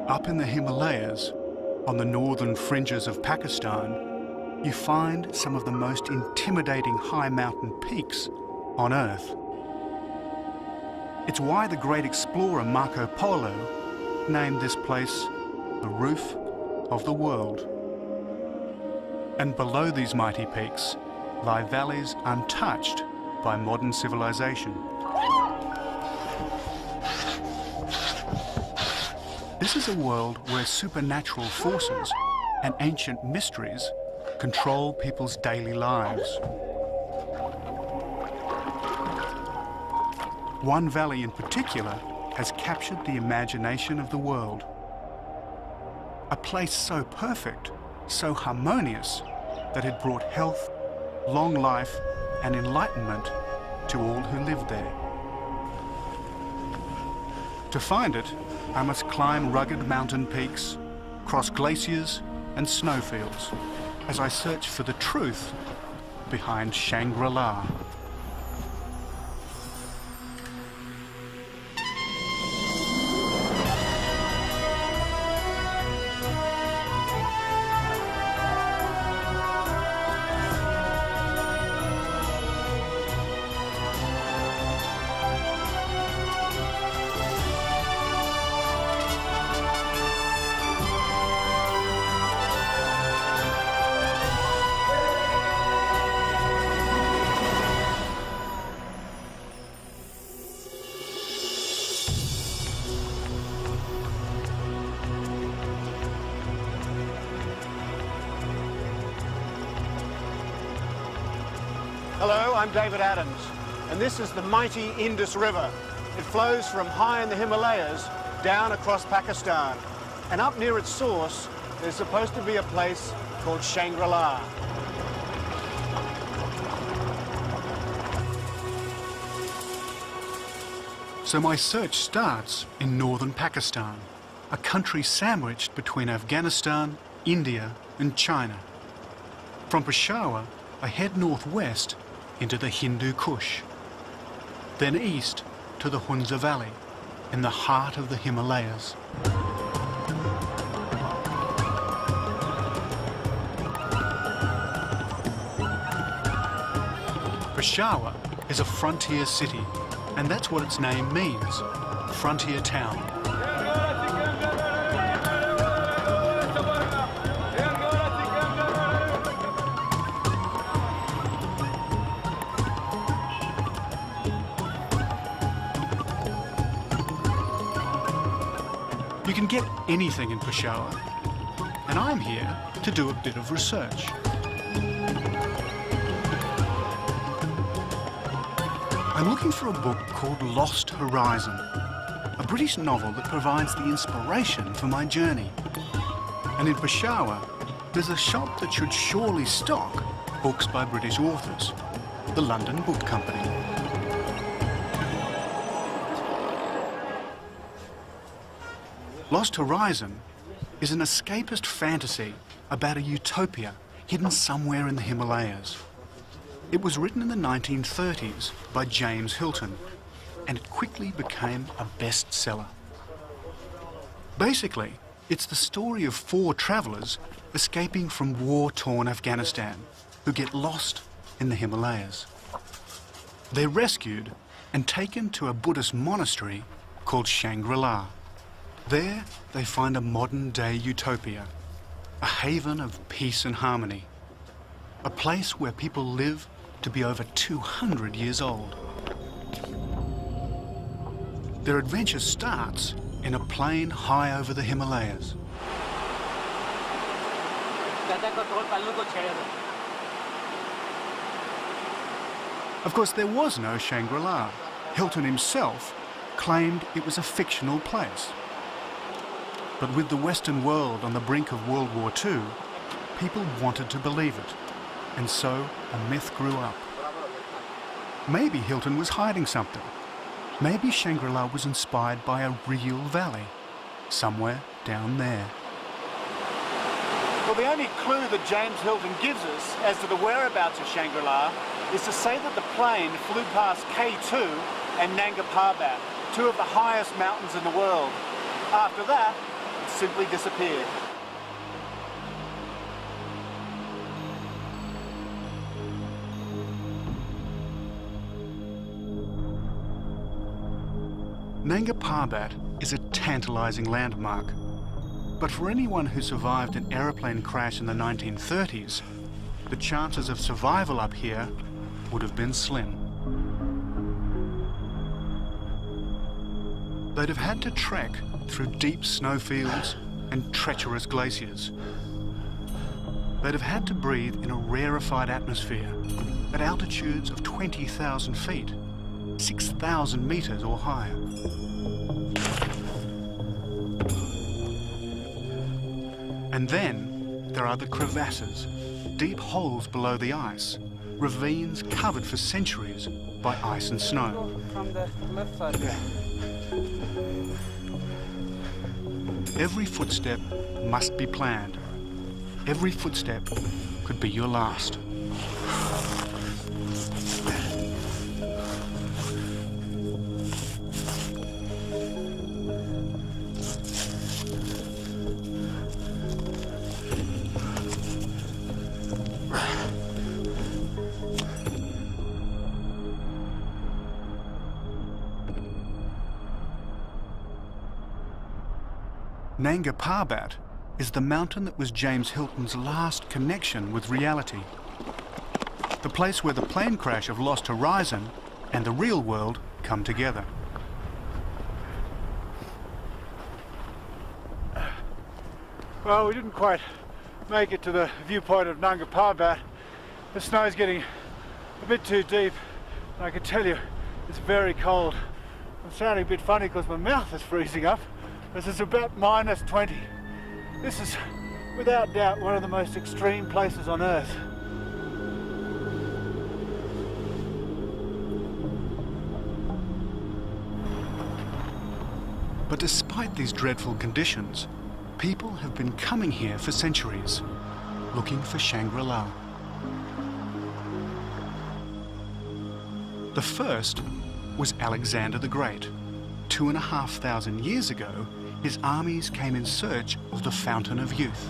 Up in the Himalayas, on the northern fringes of Pakistan, you find some of the most intimidating high mountain peaks on Earth. It's why the great explorer Marco Polo named this place the roof of the world. And below these mighty peaks lie valleys untouched by modern civilization. This is a world where supernatural forces and ancient mysteries control people's daily lives. One valley in particular has captured the imagination of the world. A place so perfect, so harmonious, that it brought health, long life, and enlightenment to all who lived there. To find it, I must climb rugged mountain peaks, cross glaciers and snowfields, as I search for the truth behind Shangri-La. Hello, I'm David Adams, and this is the mighty Indus River. It flows from high in the Himalayas down across Pakistan. And up near its source, there's supposed to be a place called Shangri-La. So my search starts in northern Pakistan, a country sandwiched between Afghanistan, India, and China. From Peshawar, I head northwest into the Hindu Kush, then east to the Hunza Valley, in the heart of the Himalayas. Peshawar is a frontier city, and that's what its name means, frontier town. You can get anything in Peshawar, and I'm here to do a bit of research. I'm looking for a book called Lost Horizon, a British novel that provides the inspiration for my journey. And in Peshawar, there's a shop that should surely stock books by British authors, the London Book Company. Lost Horizon is an escapist fantasy about a utopia hidden somewhere in the Himalayas. It was written in the 1930s by James Hilton, and it quickly became a bestseller. Basically, it's the story of 4 travelers escaping from war-torn Afghanistan who get lost in the Himalayas. They're rescued and taken to a Buddhist monastery called Shangri-La. There, they find a modern-day utopia, a haven of peace and harmony, a place where people live to be over 200 years old. Their adventure starts in a plain high over the Himalayas. Of course, there was no Shangri-La. Hilton himself claimed it was a fictional place. But with the Western world on the brink of World War II, people wanted to believe it, and so a myth grew up. Maybe Hilton was hiding something. Maybe Shangri-La was inspired by a real valley, somewhere down there. Well, the only clue that James Hilton gives us as to the whereabouts of Shangri-La is to say that the plane flew past K2 and Nanga Parbat, 2 of the highest mountains in the world. After that, simply disappeared. Nanga Parbat is a tantalising landmark. But for anyone who survived an aeroplane crash in the 1930s, the chances of survival up here would have been slim. They'd have had to trek through deep snowfields and treacherous glaciers. They'd have had to breathe in a rarefied atmosphere at altitudes of 20,000 feet, 6,000 metres or higher. And then there are the crevasses, deep holes below the ice, ravines covered for centuries by ice and snow. From the left side. Every footstep must be planned. Every footstep could be your last. Nanga Parbat is the mountain that was James Hilton's last connection with reality. The place where the plane crash of Lost Horizon and the real world come together. Well, we didn't quite make it to the viewpoint of Nanga Parbat. The snow's getting a bit too deep, and I can tell you it's very cold. I'm sounding a bit funny because my mouth is freezing up. This is about -20. This is, without doubt, one of the most extreme places on Earth. But despite these dreadful conditions, people have been coming here for centuries, looking for Shangri-La. The first was Alexander the Great. 2,500 years ago, his armies came in search of the Fountain of Youth.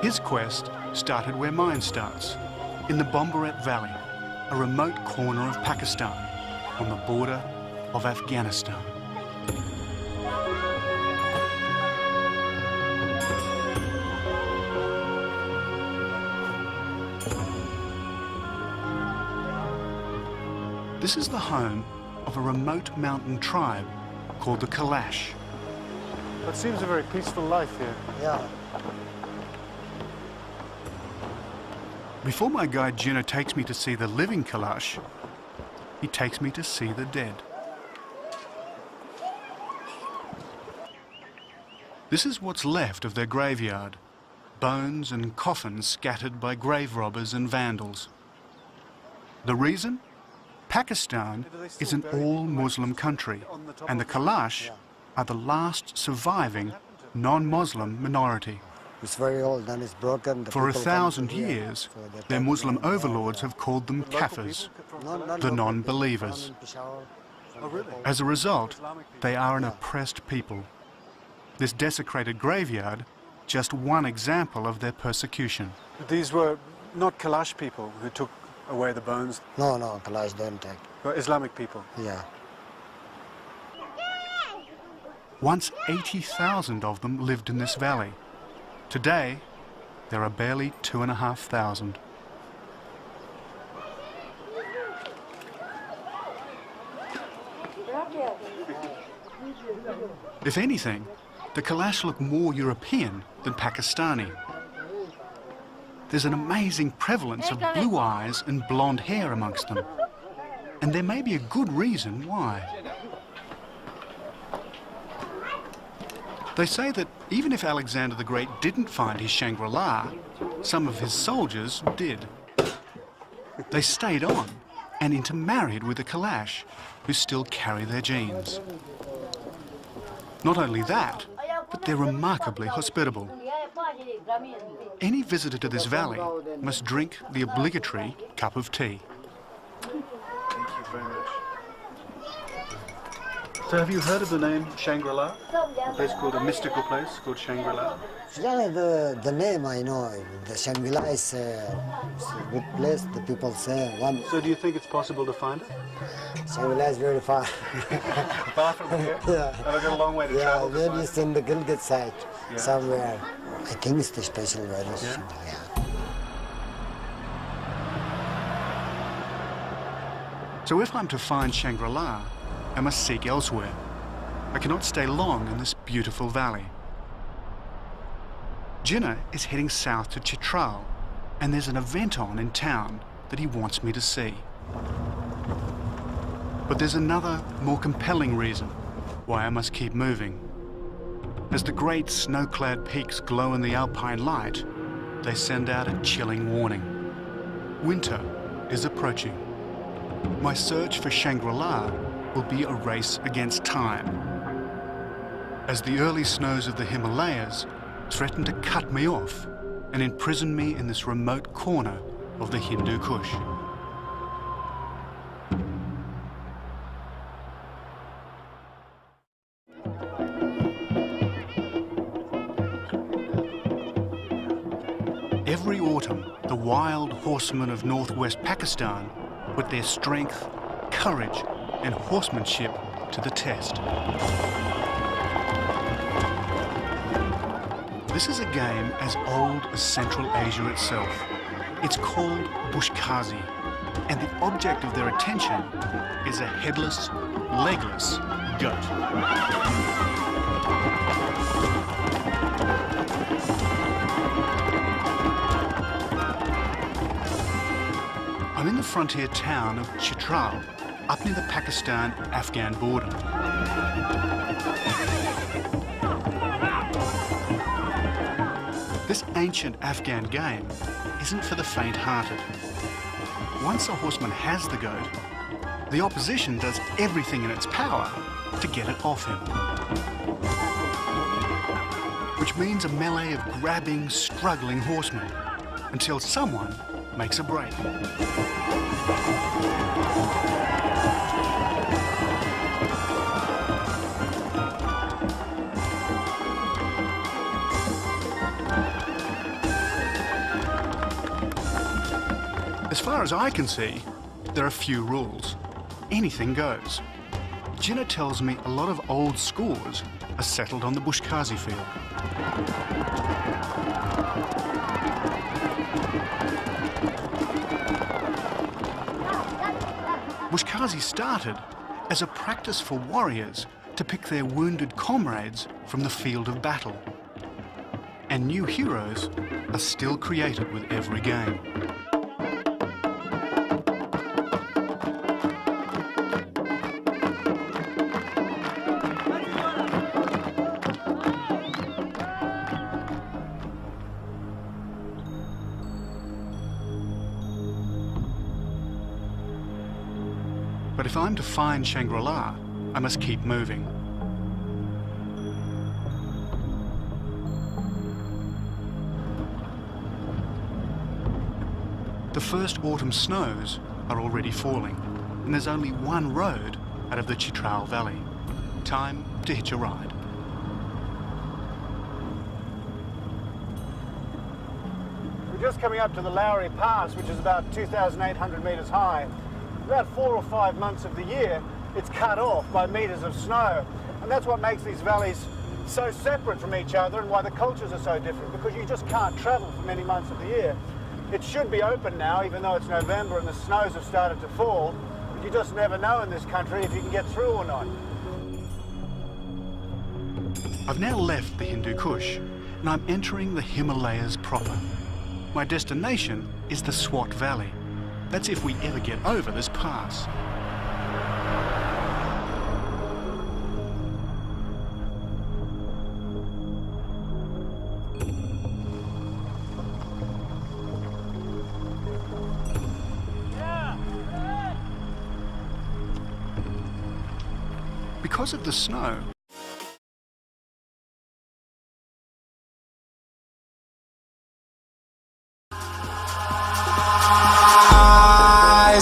His quest started where mine starts, in the Bombaret Valley, a remote corner of Pakistan, on the border of Afghanistan. This is the home of a remote mountain tribe called the Kalash. It seems a very peaceful life here. Yeah. Before my guide Jinnah takes me to see the living Kalash, he takes me to see the dead. This is what's left of their graveyard, bones and coffins scattered by grave robbers and vandals. The reason? Pakistan is an all-Muslim country, and the Kalash are the last surviving non-Muslim minority. It's very old and it's broken. For 1,000 years, their Muslim overlords have called them Kafirs, the non-believers. As a result, they are an oppressed people. This desecrated graveyard, just one example of their persecution. These were not Kalash people who took away the bones. No, Kalash don't take. But Islamic people. Yeah. Once 80,000 of them lived in this valley. Today, there are barely 2,500. If anything, the Kalash look more European than Pakistani. There's an amazing prevalence of blue eyes and blonde hair amongst them. And there may be a good reason why. They say that even if Alexander the Great didn't find his Shangri-La, some of his soldiers did. They stayed on and intermarried with the Kalash, who still carry their genes. Not only that, but they're remarkably hospitable. Any visitor to this valley must drink the obligatory cup of tea. Thank you very much. So have you heard of the name Shangri-La? A place called, a mystical place called Shangri-La? Yeah, the name I know. The Shangri-La is a good place, the people say. One So do you think it's possible to find it? Shangri-La is very far. Far from here? Yeah. Have I got a long way to Yeah, travel to maybe find it's in the Gilgit side, Yeah. somewhere. I think it's the special weather. Yeah? Yeah. So if I'm to find Shangri-La, I must seek elsewhere. I cannot stay long in this beautiful valley. Jinnah is heading south to Chitral, and there's an event on in town that he wants me to see. But there's another, more compelling reason why I must keep moving. As the great snow-clad peaks glow in the alpine light, they send out a chilling warning. Winter is approaching. My search for Shangri-La will be a race against time, as the early snows of the Himalayas threaten to cut me off and imprison me in this remote corner of the Hindu Kush. Every autumn, the wild horsemen of northwest Pakistan put their strength, courage, and horsemanship to the test. This is a game as old as Central Asia itself. It's called Bushkazi, and the object of their attention is a headless, legless goat. I'm in the frontier town of Chitral, up near the Pakistan-Afghan border. This ancient Afghan game isn't for the faint-hearted. Once a horseman has the goat, the opposition does everything in its power to get it off him. Which means a melee of grabbing, struggling horsemen, until someone makes a break. As far as I can see, there are few rules. Anything goes. Jinnah tells me a lot of old scores are settled on the Bushkazi field. Bushkazi started as a practice for warriors to pick their wounded comrades from the field of battle. And new heroes are still created with every game. But if I'm to find Shangri-La, I must keep moving. The first autumn snows are already falling, and there's only one road out of the Chitral Valley. Time to hitch a ride. We're just coming up to the Lowry Pass, which is about 2,800 metres high. About 4 or 5 months of the year, it's cut off by metres of snow. And that's what makes these valleys so separate from each other and why the cultures are so different, because you just can't travel for many months of the year. It should be open now, even though it's November and the snows have started to fall, but you just never know in this country if you can get through or not. I've now left the Hindu Kush, and I'm entering the Himalayas proper. My destination is the Swat Valley. That's if we ever get over this pass. Because of the snow,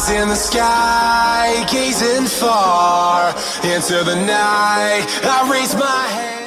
eyes in the sky, gazing far into the night. I raise my hand.